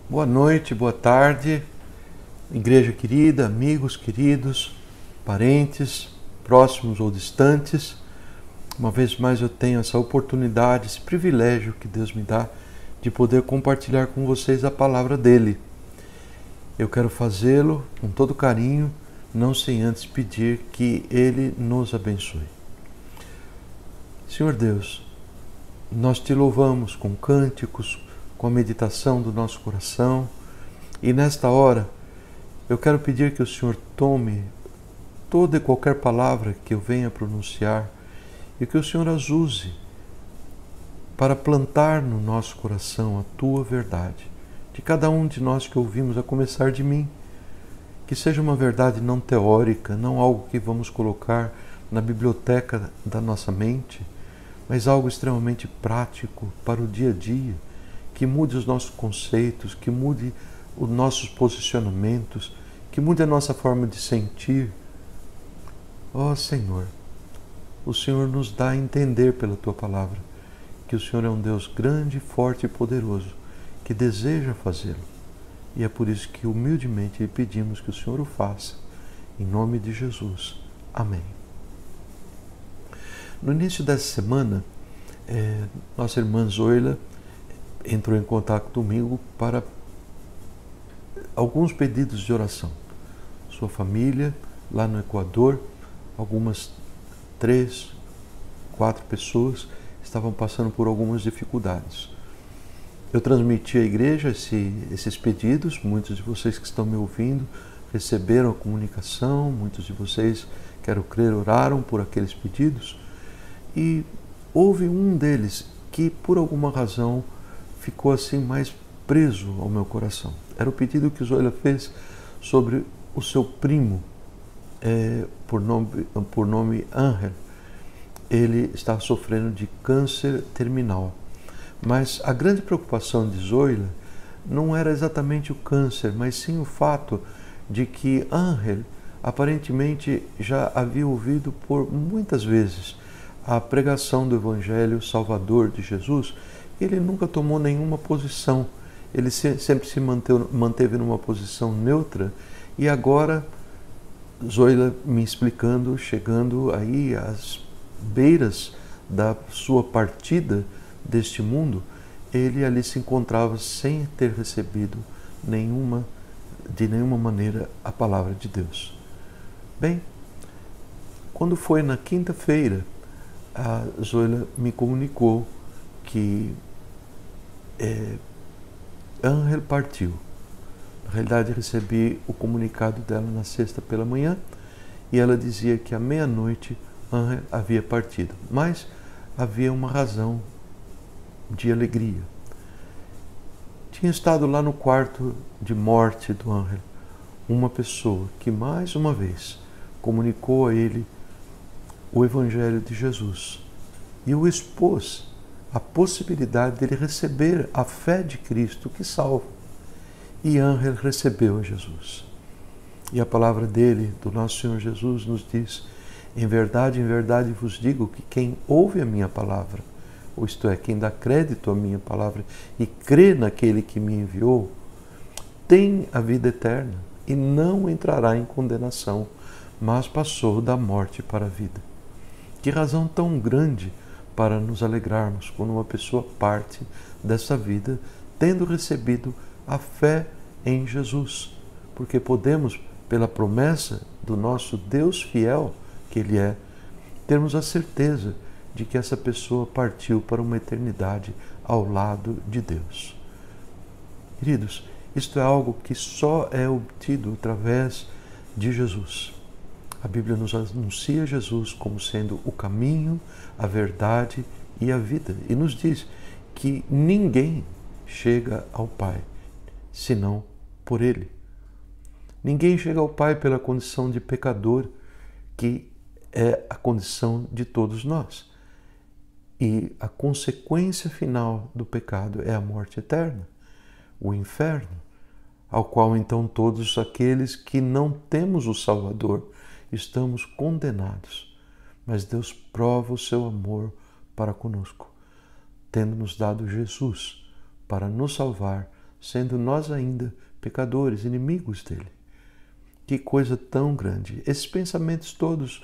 Boa noite, boa tarde, igreja querida, amigos queridos, parentes, próximos ou distantes. Uma vez mais eu tenho essa oportunidade, esse privilégio que Deus me dá de poder compartilhar com vocês a palavra dele. Eu quero fazê-lo com todo carinho, não sem antes pedir que ele nos abençoe. Senhor Deus, nós te louvamos com cânticos, com a meditação do nosso coração, e nesta hora eu quero pedir que o Senhor tome toda e qualquer palavra que eu venha pronunciar e que o Senhor as use para plantar no nosso coração a tua verdade, de cada um de nós que ouvimos, a começar de mim. Que seja uma verdade não teórica, não algo que vamos colocar na biblioteca da nossa mente, mas algo extremamente prático para o dia a dia, que mude os nossos conceitos, que mude os nossos posicionamentos, que mude a nossa forma de sentir. Ó Senhor, o Senhor nos dá a entender pela Tua palavra que o Senhor é um Deus grande, forte e poderoso, que deseja fazê-lo. E é por isso que humildemente lhe pedimos que o Senhor o faça. Em nome de Jesus. Amém. No início dessa semana, nossa irmã Zoila entrou em contato comigo para alguns pedidos de oração. Sua família, lá no Equador, algumas 3, 4 pessoas estavam passando por algumas dificuldades. Eu transmiti à igreja esses pedidos, muitos de vocês que estão me ouvindo receberam a comunicação, muitos de vocês, quero crer, oraram por aqueles pedidos, e houve um deles que por alguma razão ficou assim mais preso ao meu coração. Era o pedido que Zoila fez sobre o seu primo, por nome Ángel. Ele está sofrendo de câncer terminal. Mas a grande preocupação de Zoila não era exatamente o câncer, mas sim o fato de que Ángel aparentemente já havia ouvido por muitas vezes a pregação do Evangelho Salvador de Jesus. Ele nunca tomou nenhuma posição, ele sempre se manteve numa posição neutra, e agora, Zoila me explicando, chegando aí às beiras da sua partida deste mundo, ele ali se encontrava sem ter recebido de nenhuma maneira a palavra de Deus. Bem, quando foi na quinta-feira, a Zoila me comunicou que Ángel partiu. Na realidade, recebi o comunicado dela na sexta pela manhã e ela dizia que à meia-noite Ángel havia partido. Mas havia uma razão de alegria. Tinha estado lá no quarto de morte do Ángel uma pessoa que mais uma vez comunicou a ele o Evangelho de Jesus e o expôs a possibilidade dele receber a fé de Cristo que salva. E Ángel recebeu a Jesus. E a palavra dele, do nosso Senhor Jesus, nos diz: em verdade vos digo que quem ouve a minha palavra, ou isto é, quem dá crédito à minha palavra e crê naquele que me enviou, tem a vida eterna e não entrará em condenação, mas passou da morte para a vida. Que razão tão grande para nos alegrarmos quando uma pessoa parte dessa vida tendo recebido a fé em Jesus, porque podemos, pela promessa do nosso Deus fiel, que Ele é, termos a certeza de que essa pessoa partiu para uma eternidade ao lado de Deus. Queridos, isto é algo que só é obtido através de Jesus. A Bíblia nos anuncia Jesus como sendo o caminho, a verdade e a vida. E nos diz que ninguém chega ao Pai senão por Ele. Ninguém chega ao Pai pela condição de pecador, que é a condição de todos nós. E a consequência final do pecado é a morte eterna, o inferno, ao qual então todos aqueles que não temos o Salvador estamos condenados. Mas Deus prova o seu amor para conosco, tendo nos dado Jesus para nos salvar, sendo nós ainda pecadores, inimigos dele. Que coisa tão grande! Esses pensamentos todos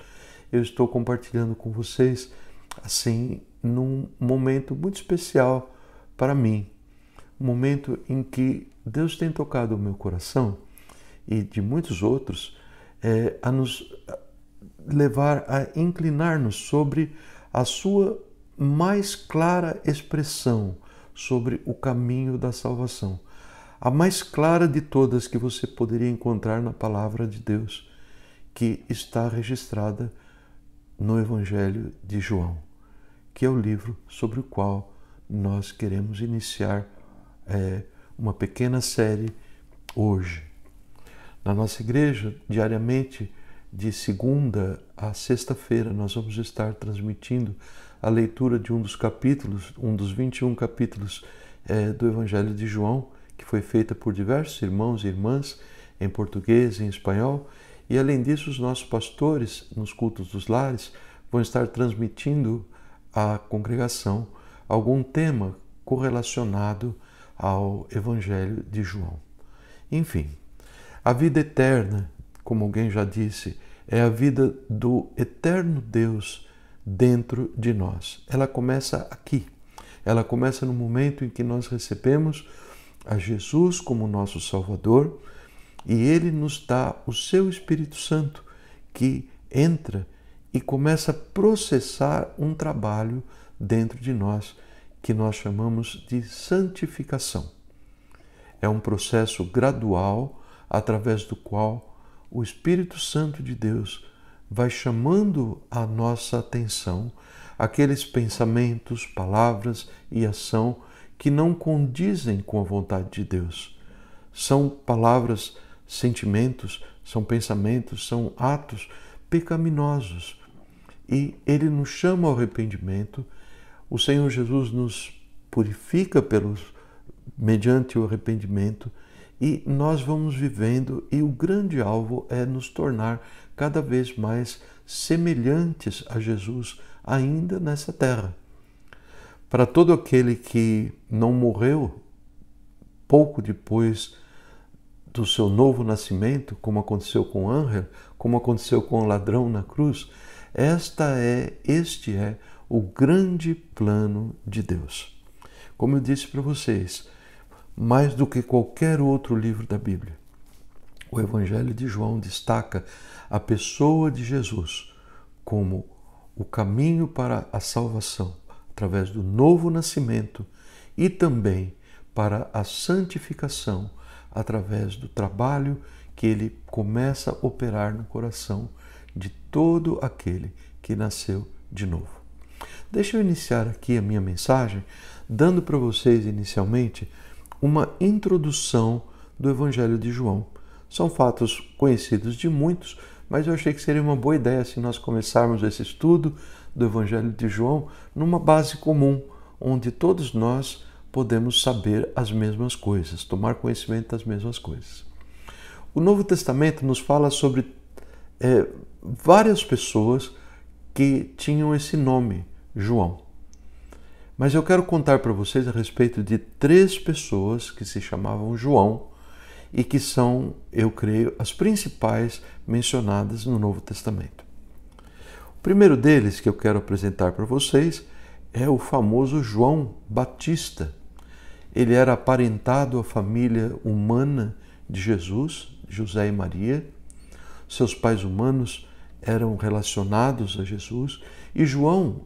eu estou compartilhando com vocês, assim, num momento muito especial para mim. Um momento em que Deus tem tocado o meu coração e de muitos outros, a nos levar a inclinar-nos sobre a sua mais clara expressão sobre o caminho da salvação. A mais clara de todas que você poderia encontrar na palavra de Deus, que está registrada no Evangelho de João, que é o livro sobre o qual nós queremos iniciar uma pequena série hoje. Na nossa igreja, diariamente, de segunda a sexta-feira, nós vamos estar transmitindo a leitura de um dos capítulos, um dos 21 capítulos do Evangelho de João, que foi feita por diversos irmãos e irmãs, em português e em espanhol. E, além disso, os nossos pastores, nos cultos dos lares, vão estar transmitindo à congregação algum tema correlacionado ao Evangelho de João. Enfim, a vida eterna, como alguém já disse, é a vida do eterno Deus dentro de nós. Ela começa aqui. Ela começa no momento em que nós recebemos a Jesus como nosso Salvador e Ele nos dá o seu Espírito Santo, que entra e começa a processar um trabalho dentro de nós que nós chamamos de santificação. É um processo gradual através do qual o Espírito Santo de Deus vai chamando a nossa atenção aqueles pensamentos, palavras e ação que não condizem com a vontade de Deus. São palavras, sentimentos, são pensamentos, são atos pecaminosos. E Ele nos chama ao arrependimento. O Senhor Jesus nos purifica mediante o arrependimento e nós vamos vivendo, e o grande alvo é nos tornar cada vez mais semelhantes a Jesus ainda nessa terra. Para todo aquele que não morreu pouco depois do seu novo nascimento, como aconteceu com Ángel, como aconteceu com o ladrão na cruz, este é o grande plano de Deus. Como eu disse para vocês, mais do que qualquer outro livro da Bíblia, o Evangelho de João destaca a pessoa de Jesus como o caminho para a salvação, através do novo nascimento, e também para a santificação, através do trabalho que Ele começa a operar no coração de todo aquele que nasceu de novo. Deixa eu iniciar aqui a minha mensagem dando para vocês inicialmente uma introdução do Evangelho de João. São fatos conhecidos de muitos, mas eu achei que seria uma boa ideia se nós começarmos esse estudo do Evangelho de João numa base comum, onde todos nós podemos saber as mesmas coisas, tomar conhecimento das mesmas coisas. O Novo Testamento nos fala sobre várias pessoas que tinham esse nome, João. Mas eu quero contar para vocês a respeito de 3 pessoas que se chamavam João e que são, eu creio, as principais mencionadas no Novo Testamento. O primeiro deles que eu quero apresentar para vocês é o famoso João Batista. Ele era aparentado à família humana de Jesus, José e Maria. Seus pais humanos eram relacionados a Jesus e João,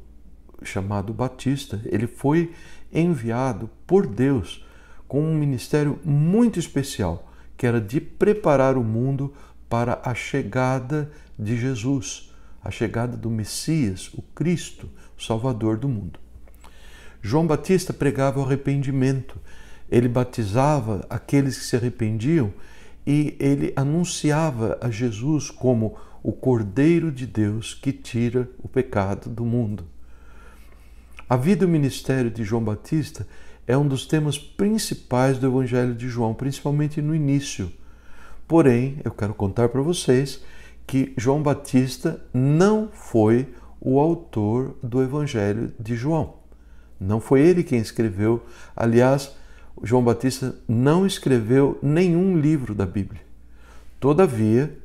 chamado Batista, ele foi enviado por Deus com um ministério muito especial, que era de preparar o mundo para a chegada de Jesus, a chegada do Messias, o Cristo, o Salvador do mundo. João Batista pregava o arrependimento, ele batizava aqueles que se arrependiam e ele anunciava a Jesus como o Cordeiro de Deus que tira o pecado do mundo. A vida e o ministério de João Batista é um dos temas principais do Evangelho de João, principalmente no início. Porém, eu quero contar para vocês que João Batista não foi o autor do Evangelho de João. Não foi ele quem escreveu. Aliás, João Batista não escreveu nenhum livro da Bíblia. Todavia,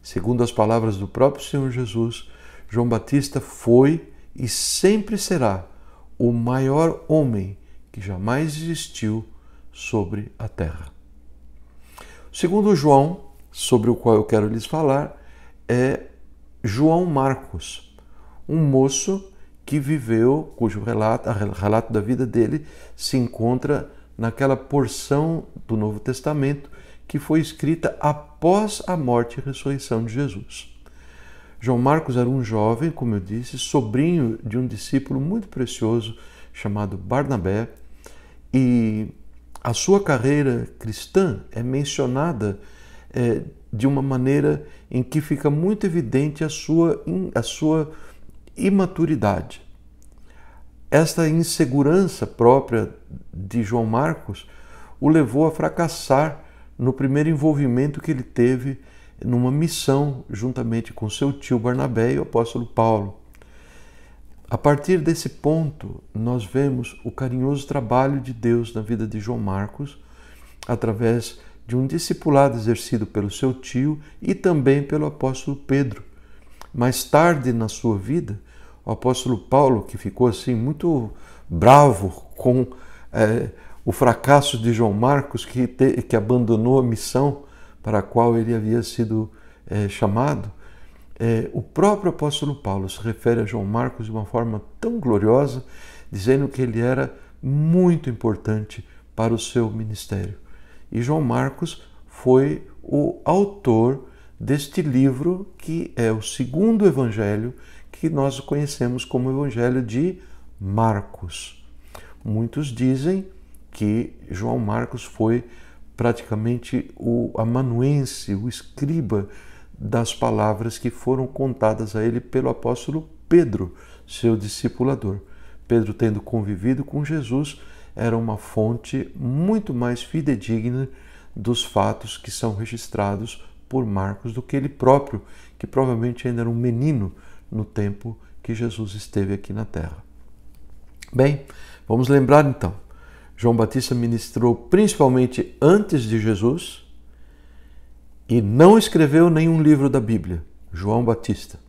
segundo as palavras do próprio Senhor Jesus, João Batista foi e sempre será o maior homem que jamais existiu sobre a terra. O segundo João, sobre o qual eu quero lhes falar, é João Marcos, um moço que viveu, cujo relato da vida dele se encontra naquela porção do Novo Testamento que foi escrita após a morte e ressurreição de Jesus. João Marcos era um jovem, como eu disse, sobrinho de um discípulo muito precioso chamado Barnabé, e a sua carreira cristã é mencionada de uma maneira em que fica muito evidente a sua imaturidade. Esta insegurança própria de João Marcos o levou a fracassar no primeiro envolvimento que ele teve numa missão juntamente com seu tio Barnabé e o apóstolo Paulo. A partir desse ponto, nós vemos o carinhoso trabalho de Deus na vida de João Marcos, através de um discipulado exercido pelo seu tio e também pelo apóstolo Pedro. Mais tarde na sua vida, o apóstolo Paulo, que ficou assim muito bravo com o fracasso de João Marcos, que abandonou a missão para a qual ele havia sido chamado, o próprio apóstolo Paulo se refere a João Marcos de uma forma tão gloriosa, dizendo que ele era muito importante para o seu ministério. E João Marcos foi o autor deste livro, que é o segundo evangelho que nós conhecemos como Evangelho de Marcos. Muitos dizem que João Marcos foi praticamente o amanuense, o escriba das palavras que foram contadas a ele pelo apóstolo Pedro, seu discipulador. Pedro, tendo convivido com Jesus, era uma fonte muito mais fidedigna dos fatos que são registrados por Marcos do que ele próprio, que provavelmente ainda era um menino no tempo que Jesus esteve aqui na terra. Bem, vamos lembrar então. João Batista ministrou principalmente antes de Jesus e não escreveu nenhum livro da Bíblia. João Batista.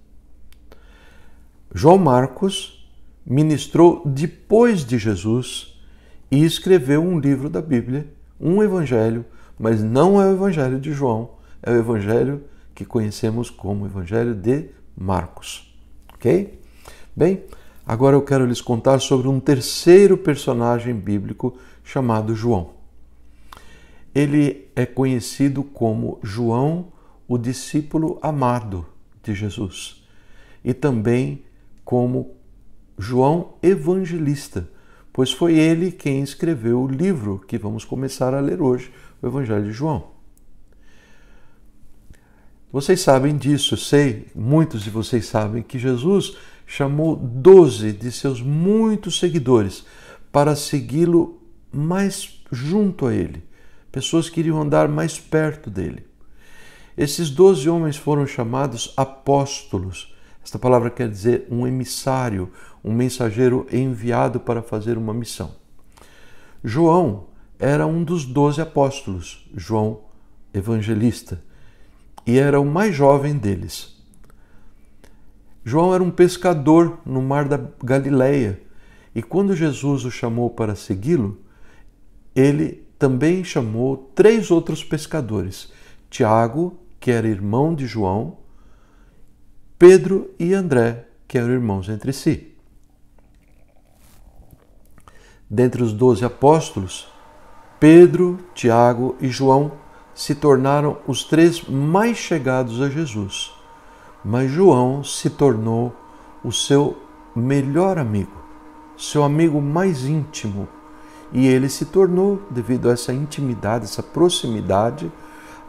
João Marcos ministrou depois de Jesus e escreveu um livro da Bíblia, um evangelho, mas não é o evangelho de João, é o evangelho que conhecemos como Evangelho de Marcos. Ok? Bem, agora eu quero lhes contar sobre um terceiro personagem bíblico chamado João. Ele é conhecido como João, o discípulo amado de Jesus, e também como João Evangelista, pois foi ele quem escreveu o livro que vamos começar a ler hoje, o Evangelho de João. Vocês sabem disso, muitos de vocês sabem que Jesus chamou 12 de seus muitos seguidores para segui-lo mais junto a ele, pessoas que iriam andar mais perto dele. Esses 12 homens foram chamados apóstolos. Esta palavra quer dizer um emissário, um mensageiro enviado para fazer uma missão. João era um dos 12 apóstolos, João Evangelista, e era o mais jovem deles. João era um pescador no mar da Galileia, e quando Jesus o chamou para segui-lo, ele também chamou 3 outros pescadores, Tiago, que era irmão de João, Pedro e André, que eram irmãos entre si. Dentre os 12 apóstolos, Pedro, Tiago e João se tornaram os 3 mais chegados a Jesus, mas João se tornou o seu melhor amigo, seu amigo mais íntimo, e ele se tornou, devido a essa intimidade, essa proximidade,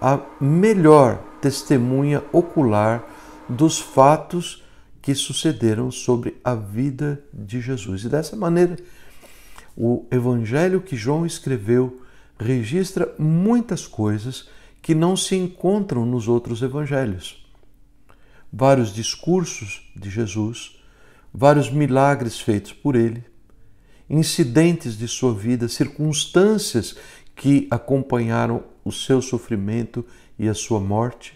a melhor testemunha ocular dos fatos que sucederam sobre a vida de Jesus. E dessa maneira, o evangelho que João escreveu registra muitas coisas que não se encontram nos outros evangelhos. Vários discursos de Jesus, vários milagres feitos por ele, incidentes de sua vida, circunstâncias que acompanharam o seu sofrimento e a sua morte.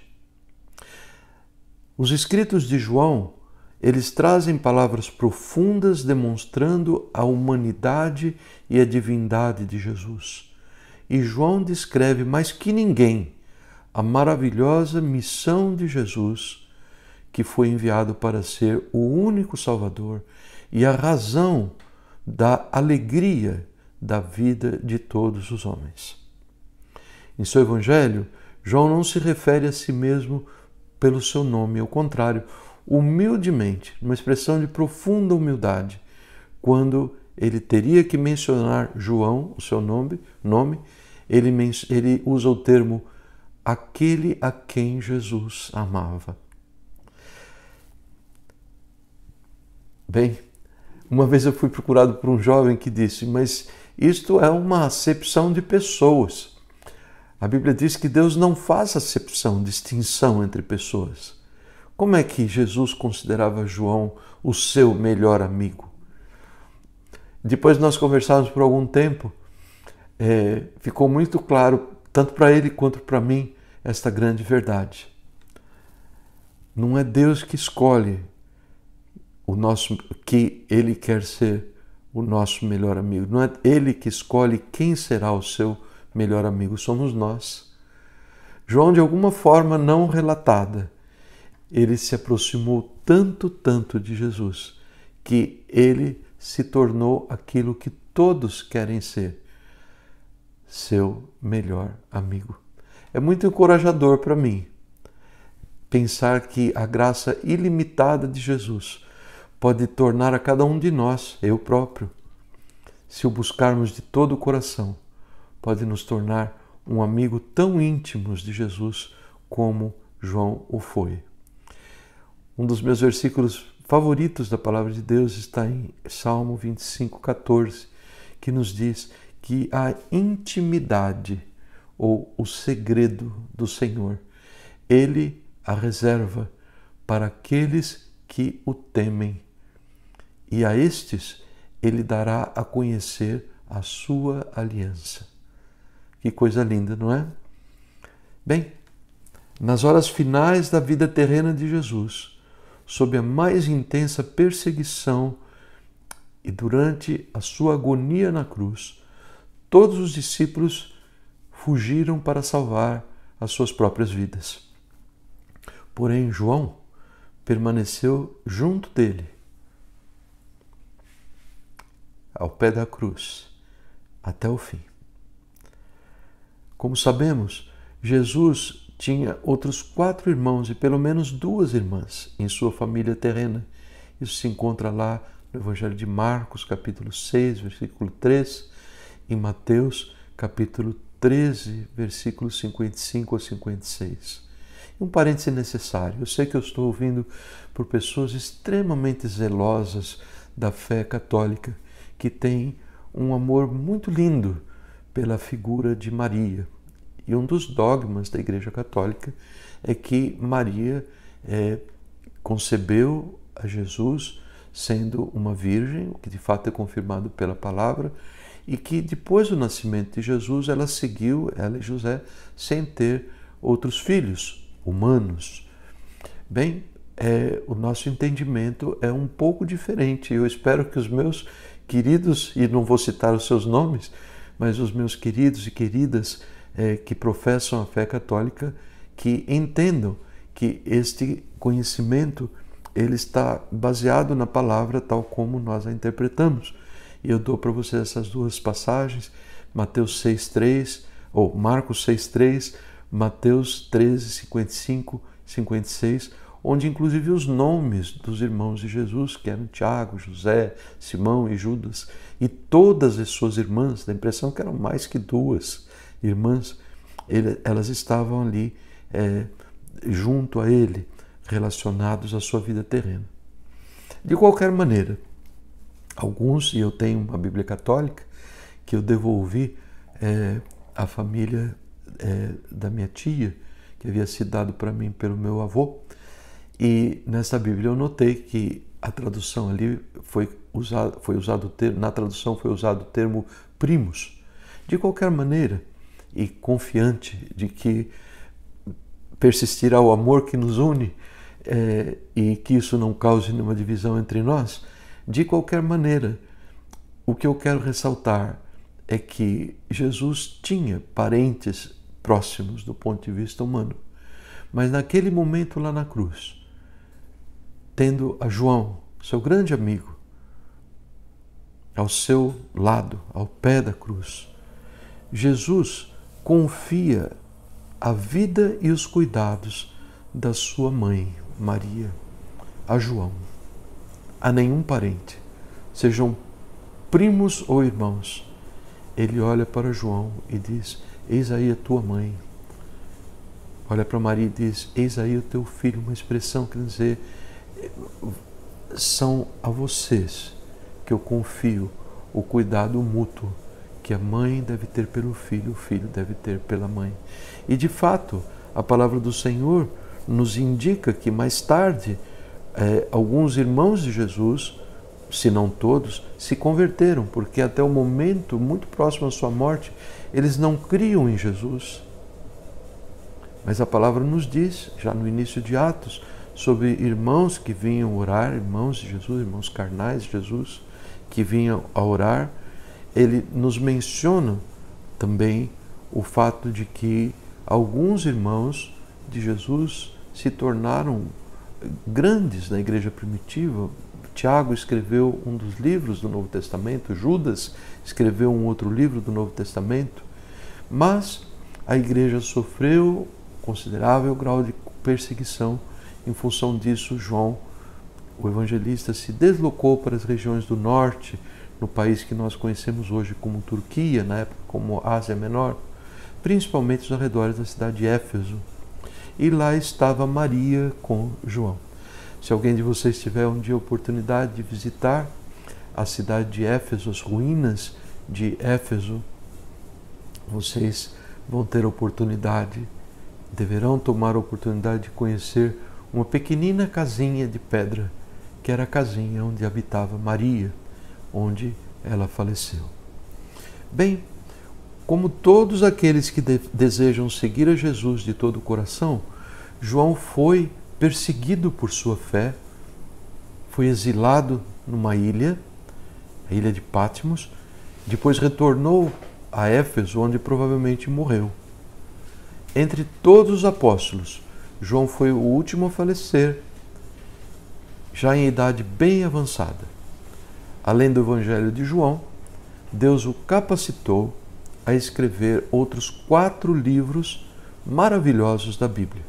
Os escritos de João, eles trazem palavras profundas demonstrando a humanidade e a divindade de Jesus. E João descreve mais que ninguém a maravilhosa missão de Jesus, que foi enviado para ser o único Salvador e a razão da alegria da vida de todos os homens. Em seu Evangelho, João não se refere a si mesmo pelo seu nome, ao contrário, humildemente, numa expressão de profunda humildade, quando ele teria que mencionar João, o seu nome, ele usa o termo aquele a quem Jesus amava. Bem, uma vez eu fui procurado por um jovem que disse, mas isto é uma acepção de pessoas. A Bíblia diz que Deus não faz acepção, distinção entre pessoas. Como é que Jesus considerava João o seu melhor amigo? Depois nós conversávamos por algum tempo, ficou muito claro, tanto para ele quanto para mim, esta grande verdade. Não é Deus que escolhe que Ele quer ser o nosso melhor amigo. Não é Ele que escolhe quem será o seu melhor amigo, somos nós. João, de alguma forma não relatada, ele se aproximou tanto de Jesus, que ele se tornou aquilo que todos querem ser, seu melhor amigo. É muito encorajador para mim pensar que a graça ilimitada de Jesus pode tornar a cada um de nós, eu próprio, se o buscarmos de todo o coração, pode nos tornar um amigo tão íntimo de Jesus como João o foi. Um dos meus versículos favoritos da palavra de Deus está em Salmo 25:14, que nos diz que a intimidade ou o segredo do Senhor, Ele a reserva para aqueles que o temem, e a estes Ele dará a conhecer a sua aliança. Que coisa linda, não é? Bem, nas horas finais da vida terrena de Jesus, sob a mais intensa perseguição e durante a sua agonia na cruz, todos os discípulos fugiram para salvar as suas próprias vidas. Porém, João permaneceu junto dele, ao pé da cruz, até o fim. Como sabemos, Jesus tinha outros 4 irmãos e pelo menos 2 irmãs em sua família terrena. Isso se encontra lá no Evangelho de Marcos, capítulo 6, versículo 3, e Mateus, capítulo 13, versículos 55 a 56. Um parêntese necessário. Eu sei que eu estou ouvindo por pessoas extremamente zelosas da fé católica, que têm um amor muito lindo pela figura de Maria. E um dos dogmas da Igreja Católica é que Maria concebeu a Jesus sendo uma virgem, o que de fato é confirmado pela palavra, e que depois do nascimento de Jesus ela e José, sem ter outros filhos humanos. Bem, o nosso entendimento é um pouco diferente. Eu espero que os meus queridos, e não vou citar os seus nomes, mas os meus queridos e queridas que professam a fé católica, que entendam que este conhecimento ele está baseado na palavra tal como nós a interpretamos. E eu dou para vocês essas 2 passagens, Mateus 6:3, ou Marcos 6:3, Mateus 13:55, 56, onde inclusive os nomes dos irmãos de Jesus, que eram Tiago, José, Simão e Judas, e todas as suas irmãs, dá a impressão que eram mais que 2 irmãs, elas estavam ali junto a ele, relacionados à sua vida terrena. De qualquer maneira, alguns, e eu tenho uma Bíblia católica que eu devolvi à família da minha tia, que havia sido dado para mim pelo meu avô, e nessa Bíblia eu notei que A tradução ali na tradução foi usado o termo primos. De qualquer maneira, e confiante de que persistirá o amor que nos une e que isso não cause nenhuma divisão entre nós, de qualquer maneira, o que eu quero ressaltar é que Jesus tinha parentes próximos do ponto de vista humano, mas naquele momento lá na cruz, tendo a João, seu grande amigo, ao seu lado, ao pé da cruz, Jesus confia a vida e os cuidados da sua mãe, Maria, a João, a nenhum parente, sejam primos ou irmãos. Ele olha para João e diz: eis aí a tua mãe. Olha para Maria e diz: eis aí o teu filho. Uma expressão que quer dizer, são a vocês que eu confio o cuidado mútuo que a mãe deve ter pelo filho, o filho deve ter pela mãe. E de fato, a palavra do Senhor nos indica que mais tarde alguns irmãos de Jesus, se não todos, se converteram, porque até o momento, muito próximo à sua morte, eles não criam em Jesus. Mas a palavra nos diz, já no início de Atos, sobre irmãos que vinham orar, irmãos de Jesus, irmãos carnais de Jesus, que vinham a orar. Ele nos menciona também o fato de que alguns irmãos de Jesus se tornaram grandes na igreja primitiva. Tiago escreveu um dos livros do Novo Testamento, Judas escreveu um outro livro do Novo Testamento, mas a igreja sofreu considerável grau de perseguição. Em função disso, João, o evangelista, se deslocou para as regiões do norte, no país que nós conhecemos hoje como Turquia, na época como Ásia Menor, principalmente os arredores da cidade de Éfeso. E lá estava Maria com João. Se alguém de vocês tiver um dia a oportunidade de visitar a cidade de Éfeso, as ruínas de Éfeso, vocês vão ter a oportunidade, deverão tomar a oportunidade de conhecer uma pequenina casinha de pedra, que era a casinha onde habitava Maria, onde ela faleceu. Bem, como todos aqueles que desejam seguir a Jesus de todo o coração, João foi perseguido por sua fé, foi exilado numa ilha, a ilha de Patmos, depois retornou a Éfeso, onde provavelmente morreu. Entre todos os apóstolos, João foi o último a falecer, já em idade bem avançada. Além do Evangelho de João, Deus o capacitou a escrever outros 4 livros maravilhosos da Bíblia.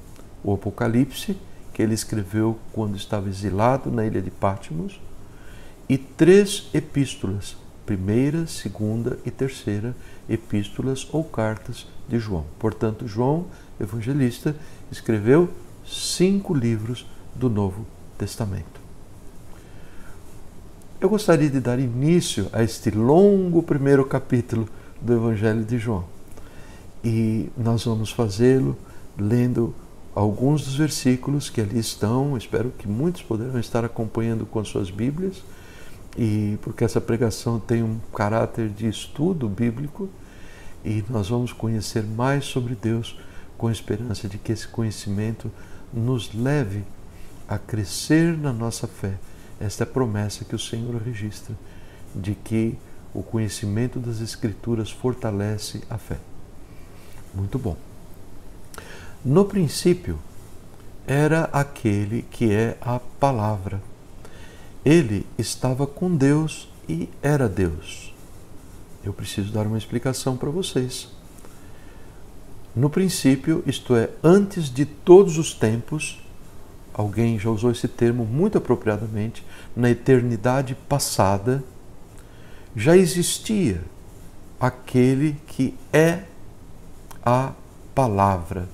O Apocalipse, que ele escreveu quando estava exilado na ilha de Patmos, e 3 epístolas, 1ª, 2ª e 3ª epístolas ou cartas de João. Portanto, João, evangelista, escreveu 5 livros do Novo Testamento. Eu gostaria de dar início a este longo primeiro capítulo do Evangelho de João. E nós vamos fazê-lo lendo alguns dos versículos que ali estão. Espero que muitos poderão estar acompanhando com as suas Bíblias, e porque essa pregação tem um caráter de estudo bíblico, e nós vamos conhecer mais sobre Deus com a esperança de que esse conhecimento nos leve a crescer na nossa fé. Esta é a promessa que o Senhor registra, de que o conhecimento das Escrituras fortalece a fé. Muito bom. No princípio era aquele que é a Palavra. Ele estava com Deus e era Deus. Eu preciso dar uma explicação para vocês. No princípio, isto é, antes de todos os tempos, alguém já usou esse termo muito apropriadamente, na eternidade passada, já existia aquele que é a Palavra.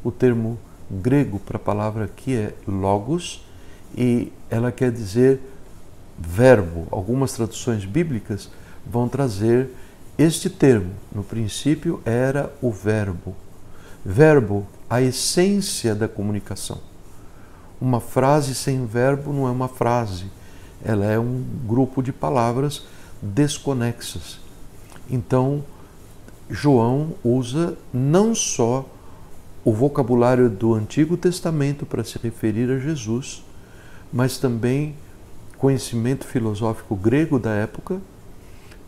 O termo grego para a palavra aqui é logos, e ela quer dizer verbo. Algumas traduções bíblicas vão trazer este termo. No princípio era o verbo. Verbo, a essência da comunicação. Uma frase sem verbo não é uma frase. ela é um grupo de palavras desconexas. Então, João usa não só o vocabulário do Antigo Testamento para se referir a Jesus, mas também conhecimento filosófico grego da época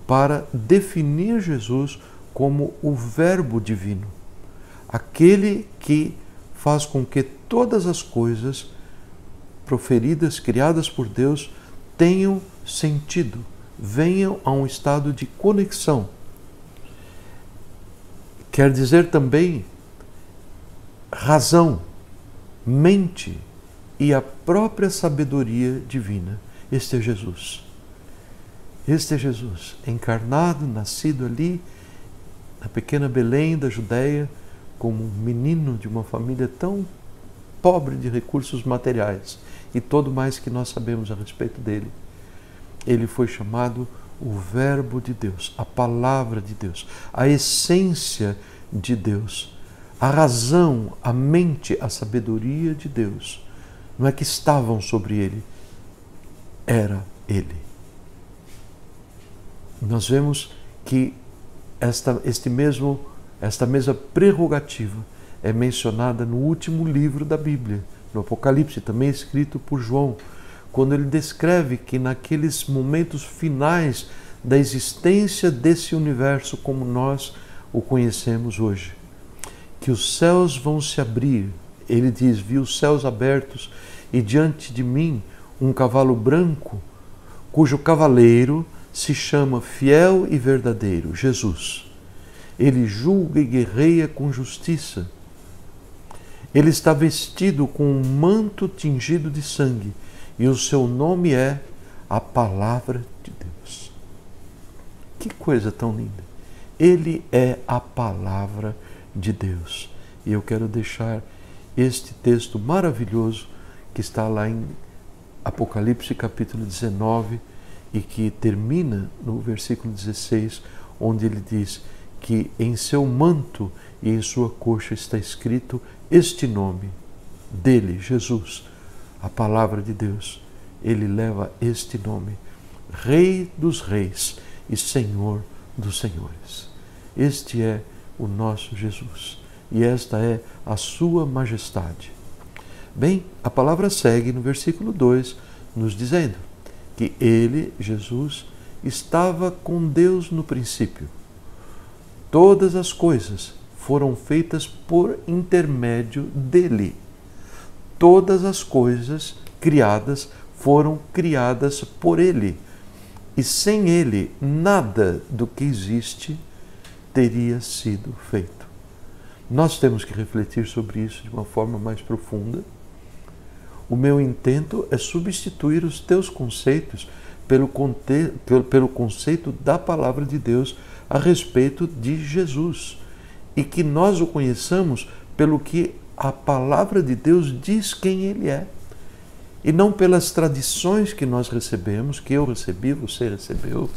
para definir Jesus como o Verbo divino, aquele que faz com que todas as coisas proferidas, criadas por Deus, tenham sentido, venham a um estado de conexão. Quer dizer também razão, mente e a própria sabedoria divina. Este é Jesus. Este é Jesus, encarnado, nascido ali na pequena Belém da Judéia, como um menino de uma família tão pobre de recursos materiais e todo mais que nós sabemos a respeito dele. Ele foi chamado o Verbo de Deus, a Palavra de Deus, a essência de Deus, a razão, a mente, a sabedoria de Deus. Não é que estavam sobre ele, era ele. Nós vemos que esta mesma prerrogativa é mencionada no último livro da Bíblia, no Apocalipse, também escrito por João, quando ele descreve que naqueles momentos finais da existência desse universo como nós o conhecemos hoje, que os céus vão se abrir. Ele diz: vi os céus abertos e diante de mim um cavalo branco, cujo cavaleiro se chama Fiel e Verdadeiro, Jesus. Ele julga e guerreia com justiça. Ele está vestido com um manto tingido de sangue e o seu nome é a Palavra de Deus. Que coisa tão linda! Ele é a Palavra de Deus. E eu quero deixar este texto maravilhoso que está lá em Apocalipse capítulo 19 e que termina no versículo 16, onde ele diz que em seu manto e em sua coxa está escrito este nome dele, Jesus, a Palavra de Deus. Ele leva este nome, Rei dos Reis e Senhor dos Senhores. Este é o nosso Jesus e esta é a sua majestade. Bem, a palavra segue no versículo 2, nos dizendo que ele, Jesus, estava com Deus no princípio. Todas as coisas foram feitas por intermédio dele. Todas as coisas criadas foram criadas por ele. E sem ele, nada do que existe teria sido feito. Nós temos que refletir sobre isso de uma forma mais profunda. O meu intento é substituir os teus conceitos pelo conceito da Palavra de Deus a respeito de Jesus, e que nós o conheçamos pelo que a Palavra de Deus diz quem Ele é, e não pelas tradições que nós recebemos, que eu recebi, você recebeu,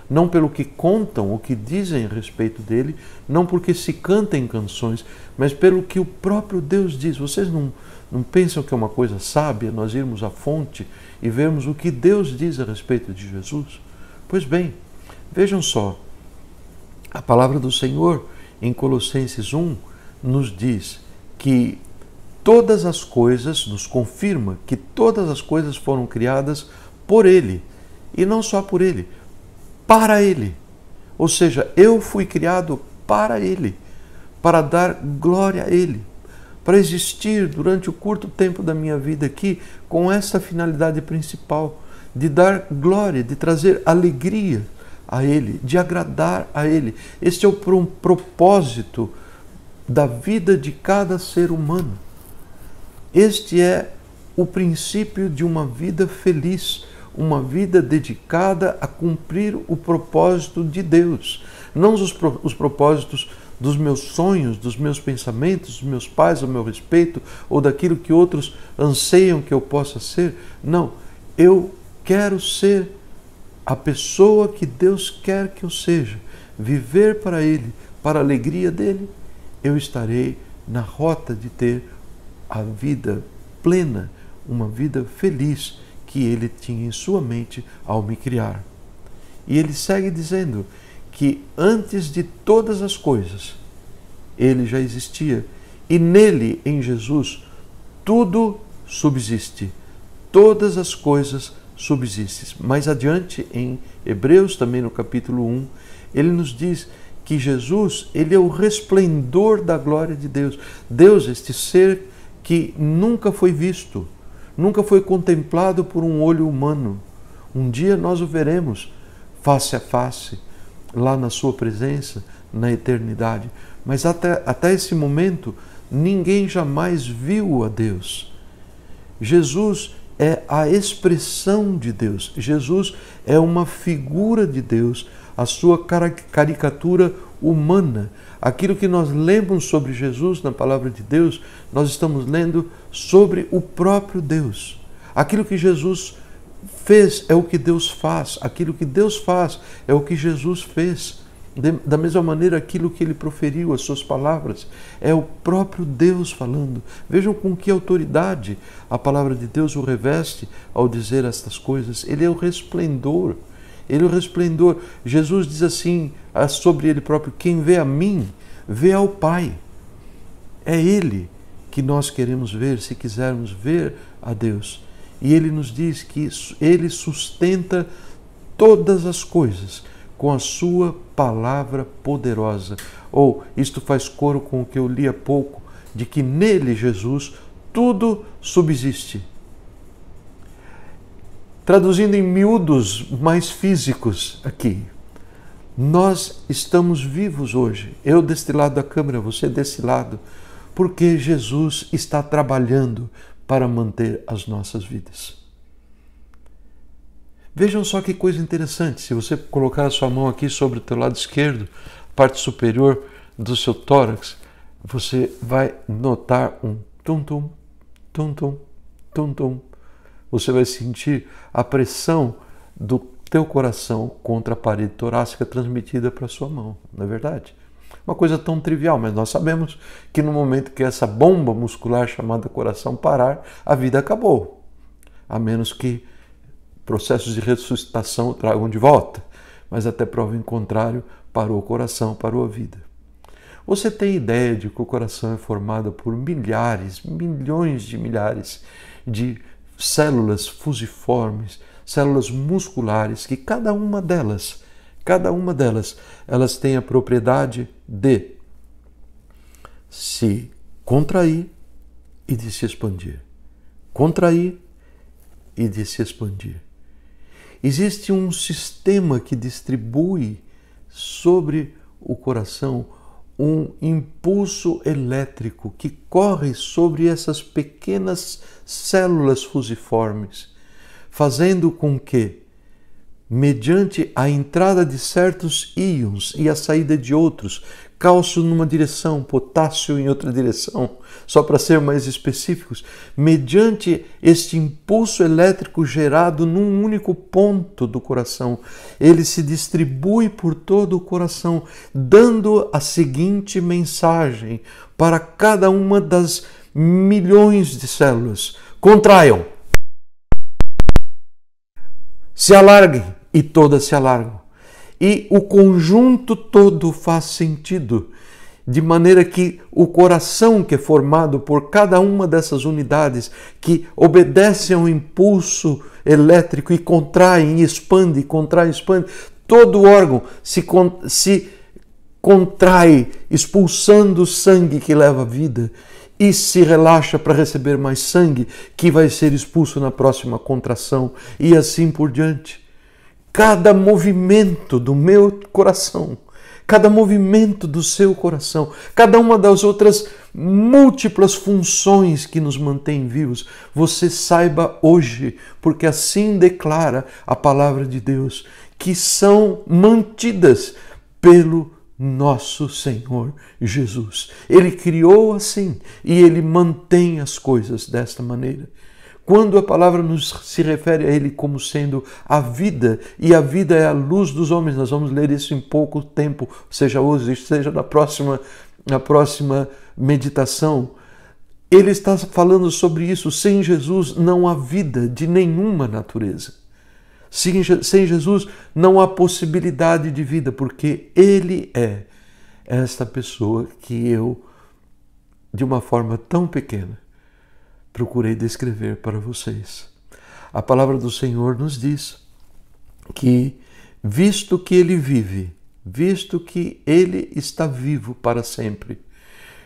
não pelo que contam, o que dizem a respeito dele, não porque se cantem canções, mas pelo que o próprio Deus diz. Vocês não pensam que é uma coisa sábia nós irmos à fonte e vermos o que Deus diz a respeito de Jesus? Pois bem, vejam só, a palavra do Senhor em Colossenses 1 nos diz que todas as coisas, nos confirma que todas as coisas foram criadas por Ele, e não só por Ele, para Ele. Ou seja, eu fui criado para Ele, para dar glória a Ele, para existir durante o curto tempo da minha vida aqui com essa finalidade principal, de dar glória, de trazer alegria a Ele, de agradar a Ele. Este é o propósito da vida de cada ser humano. Este é o princípio de uma vida feliz, uma vida dedicada a cumprir o propósito de Deus, não os propósitos dos meus sonhos, dos meus pensamentos, dos meus pais a meu respeito, ou daquilo que outros anseiam que eu possa ser. Não, eu quero ser a pessoa que Deus quer que eu seja, viver para Ele, para a alegria dEle. Eu estarei na rota de ter a vida plena, uma vida feliz, que ele tinha em sua mente ao me criar. E ele segue dizendo que antes de todas as coisas, ele já existia. E nele, em Jesus, tudo subsiste. Todas as coisas subsistem. Mais adiante, em Hebreus, também no capítulo 1, ele nos diz que Jesus, ele é o resplendor da glória de Deus. Deus, este ser que nunca foi visto, nunca foi contemplado por um olho humano. Um dia nós o veremos face a face, lá na sua presença, na eternidade. Mas até esse momento, ninguém jamais viu a Deus. Jesus é a expressão de Deus. Jesus é uma figura de Deus, a sua caricatura humana. Aquilo que nós lemos sobre Jesus na palavra de Deus, nós estamos lendo sobre o próprio Deus. Aquilo que Jesus fez é o que Deus faz. Aquilo que Deus faz é o que Jesus fez. Da mesma maneira, aquilo que ele proferiu, as suas palavras, é o próprio Deus falando. Vejam com que autoridade a palavra de Deus o reveste ao dizer estas coisas. Ele é o resplendor. Ele é o resplendor. Jesus diz assim sobre ele próprio: quem vê a mim, vê ao Pai. É ele que nós queremos ver, se quisermos ver a Deus. E ele nos diz que ele sustenta todas as coisas com a sua palavra poderosa. Ou, isto faz coro com o que eu li há pouco, de que nele, Jesus, tudo subsiste. Traduzindo em miúdos mais físicos aqui, nós estamos vivos hoje, eu deste lado da câmera, você desse lado, porque Jesus está trabalhando para manter as nossas vidas. Vejam só que coisa interessante, se você colocar a sua mão aqui sobre o teu lado esquerdo, parte superior do seu tórax, você vai notar um tum-tum, tum-tum, tum-tum. Você vai sentir a pressão do teu coração contra a parede torácica transmitida para a sua mão, não é verdade? Uma coisa tão trivial, mas nós sabemos que no momento que essa bomba muscular chamada coração parar, a vida acabou. A menos que processos de ressuscitação o tragam de volta. Mas até prova em contrário, parou o coração, parou a vida. Você tem ideia de que o coração é formado por milhares, milhões de milhares de células fusiformes, células musculares, que cada uma delas, elas têm a propriedade de se contrair e de se expandir. Contrair e de se expandir. Existe um sistema que distribui sobre o coração um impulso elétrico que corre sobre essas pequenas células fusiformes, fazendo com que, mediante a entrada de certos íons e a saída de outros, cálcio numa direção, potássio em outra direção, só para ser mais específicos, mediante este impulso elétrico gerado num único ponto do coração, ele se distribui por todo o coração, dando a seguinte mensagem para cada uma das milhões de células: contraiam, se alarguem, e todas se alargam. E o conjunto todo faz sentido, de maneira que o coração, que é formado por cada uma dessas unidades, que obedecem ao impulso elétrico e contraem, expande, todo o órgão se contrai, expulsando o sangue que leva a vida, e se relaxa para receber mais sangue, que vai ser expulso na próxima contração, e assim por diante. Cada movimento do meu coração, cada movimento do seu coração, cada uma das outras múltiplas funções que nos mantêm vivos, você saiba hoje, porque assim declara a palavra de Deus, que são mantidas pelo nosso Senhor Jesus. Ele criou assim e Ele mantém as coisas desta maneira. Quando a palavra se refere a Ele como sendo a vida, e a vida é a luz dos homens, nós vamos ler isso em pouco tempo, seja hoje, seja na próxima meditação. ele está falando sobre isso. Sem Jesus não há vida de nenhuma natureza. Sem Jesus não há possibilidade de vida, porque Ele é esta pessoa que eu, de uma forma tão pequena, procurei descrever para vocês. A palavra do Senhor nos diz que, visto que Ele vive, visto que Ele está vivo para sempre,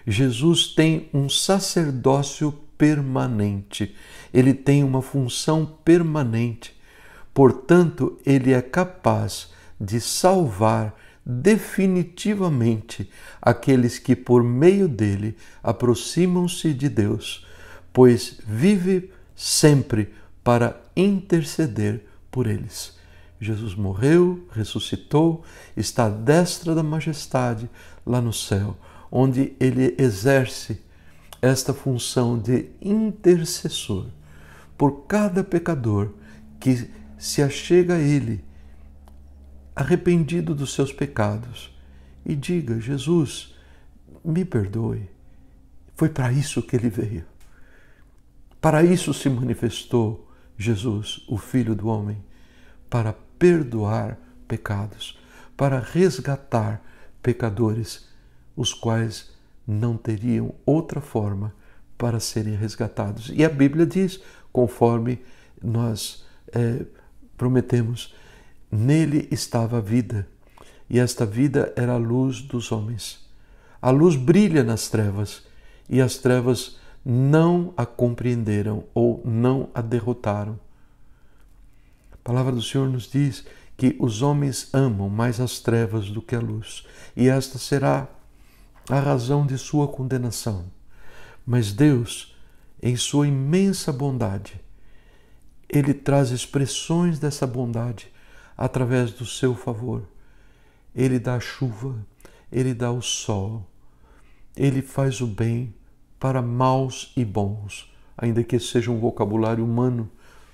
Jesus tem um sacerdócio permanente, Ele tem uma função permanente. Portanto, Ele é capaz de salvar definitivamente aqueles que por meio dele aproximam-se de Deus, pois vive sempre para interceder por eles. Jesus morreu, ressuscitou, está à destra da majestade lá no céu, onde ele exerce esta função de intercessor por cada pecador que se achega a ele, arrependido dos seus pecados, e diga: Jesus, me perdoe. Foi para isso que ele veio. Para isso se manifestou Jesus, o Filho do Homem, para perdoar pecados, para resgatar pecadores, os quais não teriam outra forma para serem resgatados. E a Bíblia diz, conforme nós prometemos, nele estava a vida, e esta vida era a luz dos homens. A luz brilha nas trevas, e as trevas não a compreenderam ou não a derrotaram. A palavra do Senhor nos diz que os homens amam mais as trevas do que a luz, e esta será a razão de sua condenação. Mas Deus, em sua imensa bondade, Ele traz expressões dessa bondade através do seu favor. Ele dá a chuva, Ele dá o sol, Ele faz o bem para maus e bons, ainda que esse seja um vocabulário humano,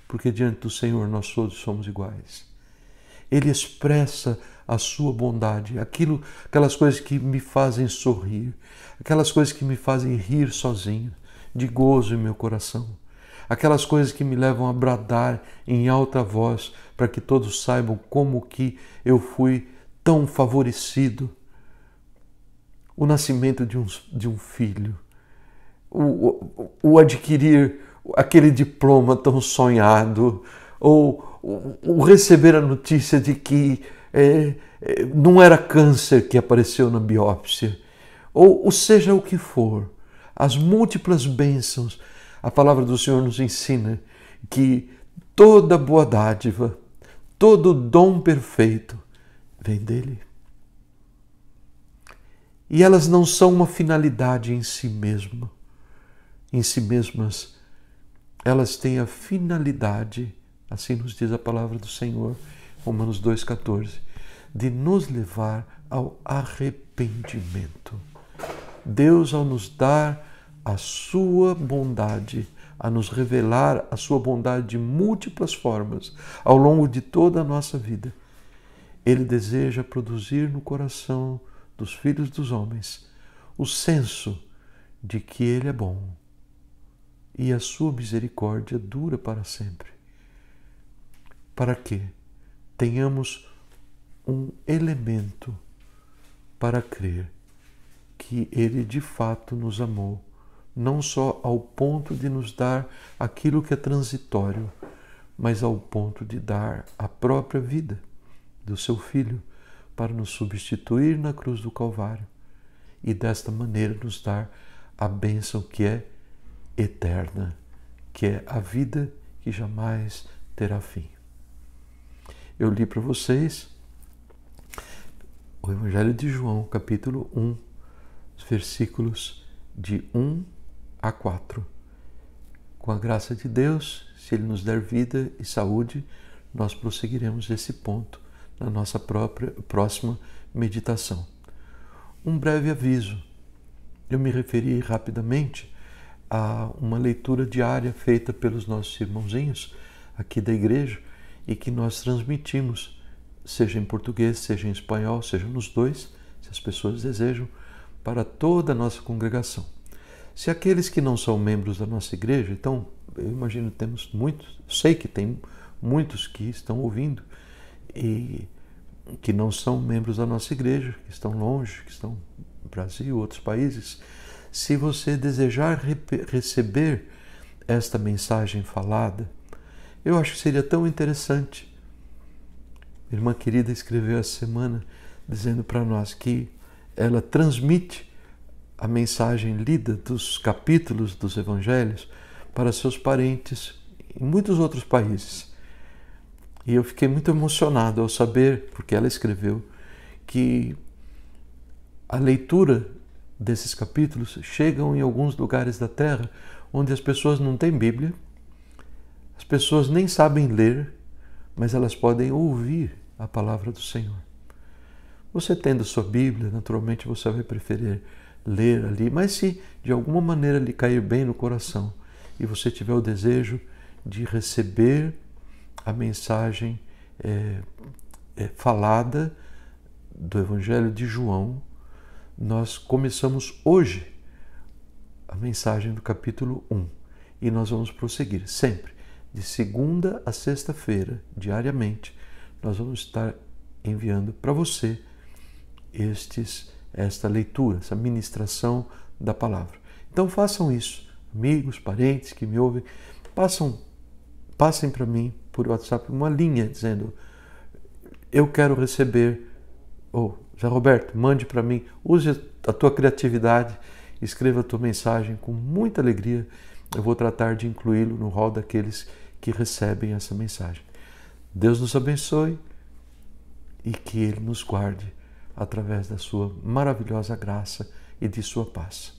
porque diante do Senhor nós todos somos iguais. Ele expressa a sua bondade, aquelas coisas que me fazem sorrir, aquelas coisas que me fazem rir sozinho, de gozo em meu coração. Aquelas coisas que me levam a bradar em alta voz para que todos saibam como que eu fui tão favorecido. O nascimento de um filho, o adquirir aquele diploma tão sonhado, ou o receber a notícia de que não era câncer que apareceu na biópsia, ou seja o que for, as múltiplas bênçãos. A palavra do Senhor nos ensina que toda boa dádiva, todo dom perfeito vem dele. E elas não são uma finalidade em si mesmas. Elas têm a finalidade, assim nos diz a palavra do Senhor, Romanos 2,14, de nos levar ao arrependimento. Deus, ao nos dar a sua bondade, a nos revelar a sua bondade de múltiplas formas ao longo de toda a nossa vida, Ele deseja produzir no coração dos filhos dos homens o senso de que Ele é bom e a sua misericórdia dura para sempre. Para que tenhamos um elemento para crer que Ele de fato nos amou, não só ao ponto de nos dar aquilo que é transitório, mas ao ponto de dar a própria vida do seu Filho para nos substituir na cruz do Calvário e desta maneira nos dar a bênção que é eterna, que é a vida que jamais terá fim. Eu li para vocês o Evangelho de João, capítulo 1, os versículos de 1 a 4. Com a graça de Deus, se Ele nos der vida e saúde, nós prosseguiremos esse ponto na nossa próxima meditação. Um breve aviso. Eu me referi rapidamente a uma leitura diária feita pelos nossos irmãozinhos aqui da igreja e que nós transmitimos, seja em português, seja em espanhol, seja nos dois, se as pessoas desejam, para toda a nossa congregação. Se aqueles que não são membros da nossa igreja, então eu imagino que temos muitos, sei que tem muitos que estão ouvindo e que não são membros da nossa igreja, que estão longe, que estão no Brasil, outros países. Se você desejar receber esta mensagem falada, eu acho que seria tão interessante. Minha irmã querida escreveu essa semana dizendo para nós que ela transmite a mensagem lida dos capítulos dos evangelhos para seus parentes em muitos outros países. E eu fiquei muito emocionado ao saber, porque ela escreveu, que a leitura desses capítulos chegam em alguns lugares da terra onde as pessoas não têm Bíblia, as pessoas nem sabem ler, mas elas podem ouvir a palavra do Senhor. Você tendo sua Bíblia, naturalmente você vai preferir ler ali, mas se de alguma maneira lhe cair bem no coração e você tiver o desejo de receber a mensagem falada do Evangelho de João, nós começamos hoje a mensagem do capítulo 1 e nós vamos prosseguir sempre, de segunda a sexta-feira, diariamente, nós vamos estar enviando para você esta leitura, essa ministração da palavra. Então façam isso, amigos, parentes que me ouvem, passem para mim por WhatsApp uma linha dizendo: eu quero receber, ou Zé Roberto, mande para mim, use a tua criatividade, escreva a tua mensagem com muita alegria, eu vou tratar de incluí-lo no rol daqueles que recebem essa mensagem. Deus nos abençoe e que Ele nos guarde através da sua maravilhosa graça e de sua paz.